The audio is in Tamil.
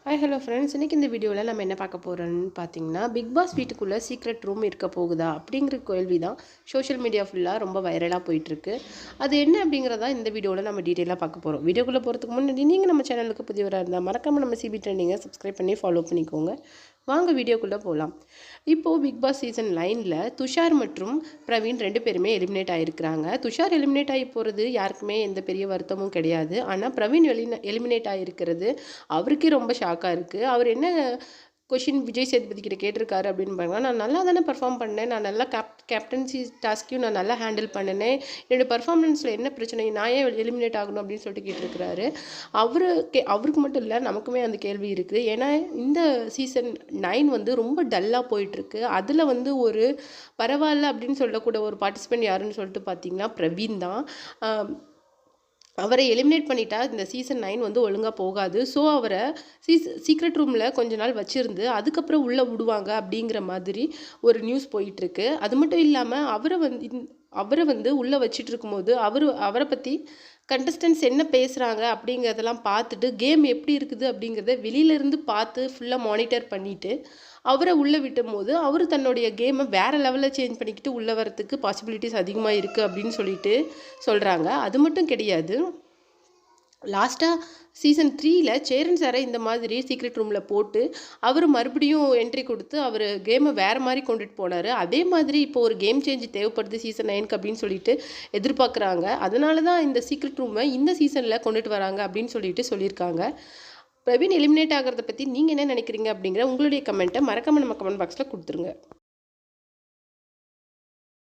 ஹாய் ஹலோ ஃப்ரெண்ட்ஸ், இன்றைக்கி இந்த வீடியோவில் நம்ம என்ன பார்க்க போகிறோன்னு பார்த்தீங்கன்னா, பிக் பாஸ் வீட்டுக்குள்ளே சீக்ரெட் ரூம் இருக்க போகுதா அப்படிங்கிற கேள்வி தான் சோஷியல் மீடியா ஃபுல்லாக ரொம்ப வைரலாக போயிட்டுருக்கு. அது என்ன அப்படிங்கிறதா இந்த வீடியோவில் நம்ம டீட்டெயிலாக பார்க்க போகிறோம். வீடியோக்குள்ளே போகிறதுக்கு முன்னாடி நீங்கள் நம்ம சேனலுக்கு புதியவராக இருந்தால் மறக்காமல் நம்ம சிபி ட்ரெண்டிங்கை சப்ஸ்கிரைப் பண்ணி ஃபாலோ பண்ணிக்கோங்க. வாங்க வீடியோக்குள்ளே போகலாம். இப்போது பிக் பாஸ் சீசன் 9ல் துஷார் மற்றும் பிரவீன் 2 பேருமே எலிமினேட் ஆகிருக்கிறாங்க. துஷார் எலிமினேட் ஆகி போகிறது யாருக்குமே எந்த பெரிய வருத்தமும் கிடையாது. ஆனால் பிரவீன் எலிமினேட் ஆகிருக்கிறது அவருக்கே ரொம்ப ஷாக்காக இருக்குது. அவர் என்ன கொஷின் விஜய் சேதுபதி கிட்ட கேட்டிருக்காரு அப்படின்னு பாருங்கள். நான் நல்லா தானே பர்ஃபார்ம் பண்ணேன், நான் நல்லா கேப்டன்சி டாஸ்க்கையும் நான் நல்லா ஹேண்டில் பண்ணினேன், என்னோடய பர்ஃபார்மன்ஸில் என்ன பிரச்சனை, நான் ஏன் எலிமினேட் ஆகணும் அப்படின்னு சொல்லிட்டு கேட்டிருக்கிறாரு. அவருக்கு மட்டும் இல்லை, நமக்குமே அந்த கேள்வி இருக்குது. ஏன்னா இந்த சீசன் 9 வந்து ரொம்ப டல்லாக போயிட்டுருக்கு. அதில் வந்து ஒரு பரவாயில்ல அப்படின்னு சொல்லக்கூட ஒரு பார்ட்டிசிபெண்ட் யாருன்னு சொல்லிட்டு பார்த்தீங்கன்னா பிரவீன் தான். அவரை எலிமினேட் பண்ணிட்டா இந்த சீசன் 9 வந்து ஒழுங்காக போகாது. ஸோ அவரை சீக்ரெட் ரூமில் கொஞ்ச நாள் வச்சுருந்து அதுக்கப்புறம் உள்ளே விடுவாங்க அப்படிங்கிற மாதிரி ஒரு நியூஸ் போயிட்டுருக்கு. அது மட்டும் இல்லாமல் அவரை வந்து உள்ளே வச்சிட்டு இருக்கும்போது அவரை பற்றி கண்டஸ்டன்ஸ் என்ன பேசுகிறாங்க அப்படிங்கிறதெல்லாம் பார்த்துட்டு கேம் எப்படி இருக்குது அப்படிங்கிறத வெளியிலேருந்து பார்த்து ஃபுல்லாக மானிட்டர் பண்ணிவிட்டு அவரை உள்ளே விட்டும் போது அவர் தன்னுடைய கேமை வேறு லெவலில் சேஞ்ச் பண்ணிக்கிட்டு உள்ளே வரத்துக்கு பாசிபிலிட்டிஸ் அதிகமாக இருக்குது அப்படின்னு சொல்லிட்டு சொல்கிறாங்க. அது மட்டும் கிடையாது, லாஸ்ட்டாக சீசன் 3ல் சேரன் சாரை இந்த மாதிரி சீக்ரெட் ரூமில் போட்டு அவர் மறுபடியும் என்ட்ரி கொடுத்து அவர் கேமை வேறு மாதிரி கொண்டுட்டு போனார். அதே மாதிரி இப்போ ஒரு கேம் சேஞ்ச் தேவைப்படுது சீசன் 9க்கு அப்படின்னு சொல்லிட்டு எதிர்பார்க்குறாங்க. அதனால தான் இந்த சீக்ரெட் ரூமை இந்த சீசனில் கொண்டுட்டு வராங்க அப்படின்னு சொல்லியிருக்காங்க. பிரவீன் எலிமினேட் ஆகிறத பற்றி நீங்கள் என்ன நினைக்கிறீங்க அப்படிங்கிற உங்களுடைய கமெண்ட்டை மறக்காமல் நம்ம கமெண்ட் பாக்ஸில் கொடுத்துருங்க.